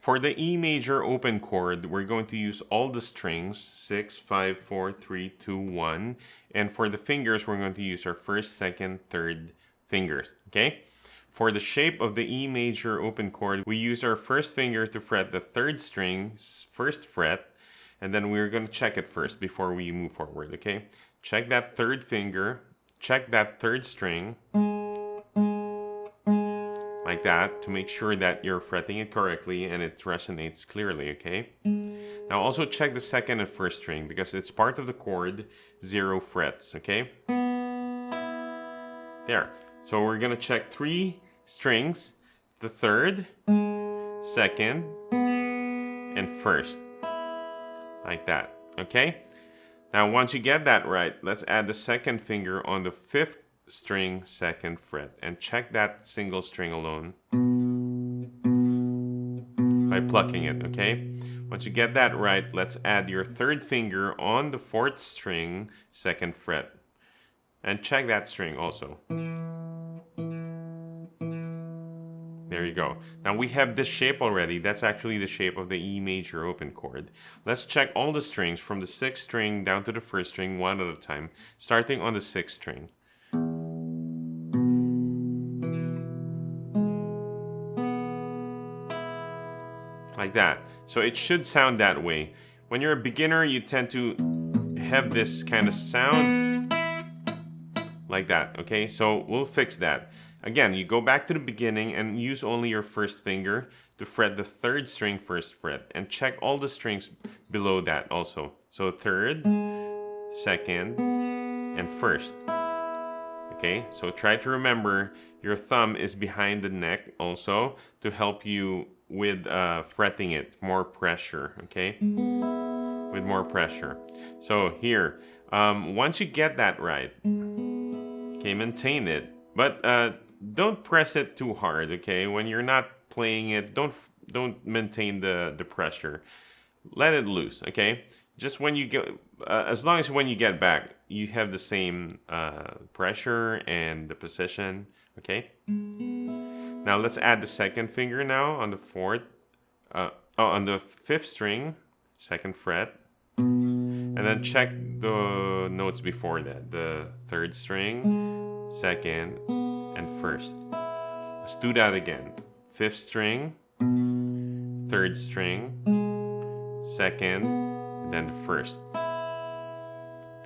For the E major open chord, we're going to use all the strings, 6, 5, 4, 3, 2, 1. And for the fingers, we're going to use our first, second, third fingers, okay? For the shape of the E major open chord, we use our first finger to fret the third string's first fret, and then we're going to check it first before we move forward, okay? Check that third finger, check that third string, like that, to make sure that you're fretting it correctly and it resonates clearly, okay? Now also check the second and first string because it's part of the chord, 0 frets, okay? There. So we're gonna check 3 strings, the third, second, and first, like that, okay? Now once you get that right, let's add the second finger on the 5th string, 2nd fret, and check that single string alone by plucking it, okay? Once you get that right, let's add your 3rd finger on the 4th string, 2nd fret, and check that string also. There you go. Now we have this shape already. That's actually the shape of the E major open chord. Let's check all the strings from the 6th string down to the 1st string one at a time, starting on the 6th string. Like that. So it should sound that way. When you're a beginner, you tend to have this kind of sound like that, okay? So we'll fix that. Again, you go back to the beginning and use only your first finger to fret the 3rd string first fret and check all the strings below that also. So 3rd, 2nd, and 1st. Okay, so try to remember your thumb is behind the neck also to help you with fretting it, more pressure, okay? With more pressure. So here, once you get that right, okay, maintain it, but don't press it too hard, okay? When you're not playing it, don't maintain the pressure. Let it loose, okay? Just when you get, as long as when you get back, you have the same pressure and the position, okay? Now let's add the 2nd finger now on the 4th, on the 5th string, 2nd fret, and then check the notes before that, the 3rd string, 2nd, and 1st. Let's do that again. 5th string, 3rd string, 2nd, and then the 1st.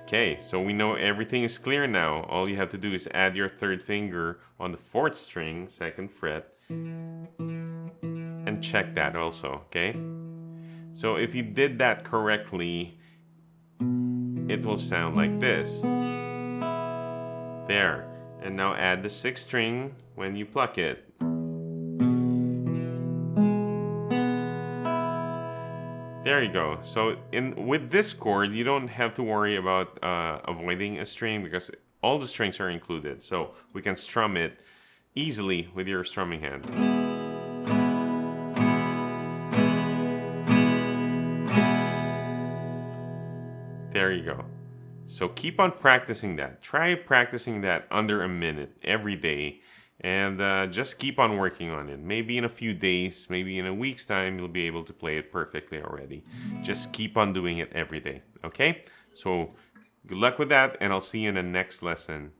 Okay, so we know everything is clear now. All you have to do is add your 3rd finger on the 4th string, 2nd fret, and check that also, okay? So if you did that correctly, it will sound like this. There. And now add the 6th string when you pluck it. There you go. So with this chord, you don't have to worry about avoiding a string because all the strings are included. So we can strum it easily with your strumming hand. There you go. So keep on practicing that. Try practicing that under a minute every day. And just keep on working on it. Maybe in a few days, maybe in a week's time, you'll be able to play it perfectly already. Just keep on doing it every day, okay? So good luck with that, and I'll see you in the next lesson.